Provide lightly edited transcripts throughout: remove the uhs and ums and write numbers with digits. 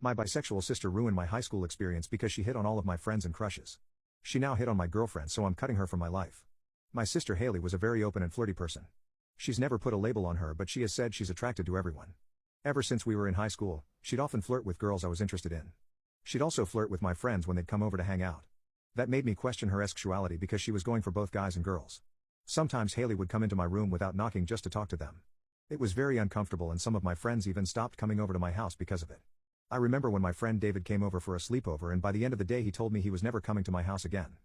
My bisexual sister ruined my high school experience because she hit on all of my friends and crushes. She now hit on my girlfriend, so I'm cutting her from my life. My sister Haley was a very open and flirty person. She's never put a label on her, but she has said she's attracted to everyone. Ever since we were in high school, she'd often flirt with girls I was interested in. She'd also flirt with my friends when they'd come over to hang out. That made me question her sexuality because she was going for both guys and girls. Sometimes Haley would come into my room without knocking just to talk to them. It was very uncomfortable, and some of my friends even stopped coming over to my house because of it. I remember when my friend David came over for a sleepover, and by the end of the day he told me he was never coming to my house again.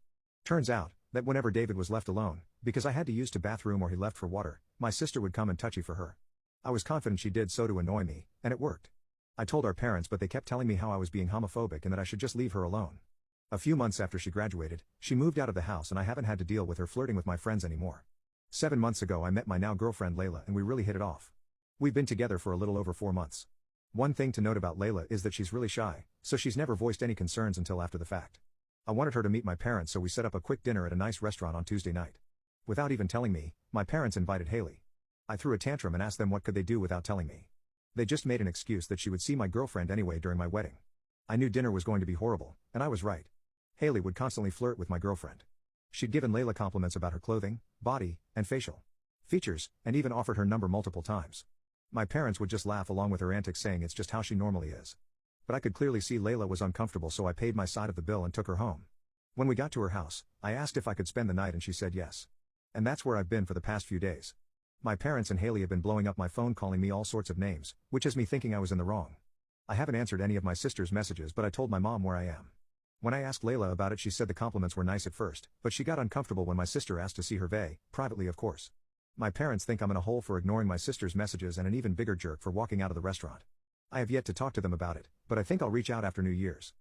Turns out that whenever David was left alone, because I had to use the bathroom or he left for water, my sister would come and touchy for her. I was confident she did so to annoy me, and it worked. I told our parents, but they kept telling me how I was being homophobic and that I should just leave her alone. A few months after she graduated, she moved out of the house, and I haven't had to deal with her flirting with my friends anymore. 7 months ago I met my now girlfriend Layla, and we really hit it off. We've been together for a little over 4 months. One thing to note about Layla is that she's really shy, so she's never voiced any concerns until after the fact. I wanted her to meet my parents, so we set up a quick dinner at a nice restaurant on Tuesday night. Without even telling me, my parents invited Haley. I threw a tantrum and asked them what could they do without telling me. They just made an excuse that she would see my girlfriend anyway during my wedding. I knew dinner was going to be horrible, and I was right. Haley would constantly flirt with my girlfriend. She'd given Layla compliments about her clothing, body, and facial features, and even offered her number multiple times. My parents would just laugh along with her antics, saying it's just how she normally is. But I could clearly see Layla was uncomfortable, so I paid my side of the bill and took her home. When we got to her house, I asked if I could spend the night, and she said yes. And that's where I've been for the past few days. My parents and Haley have been blowing up my phone, calling me all sorts of names, which has me thinking I was in the wrong. I haven't answered any of my sister's messages, but I told my mom where I am. When I asked Layla about it, she said the compliments were nice at first, but she got uncomfortable when my sister asked to see her privately, of course. My parents think I'm in a hole for ignoring my sister's messages, and an even bigger jerk for walking out of the restaurant. I have yet to talk to them about it, but I think I'll reach out after New Year's.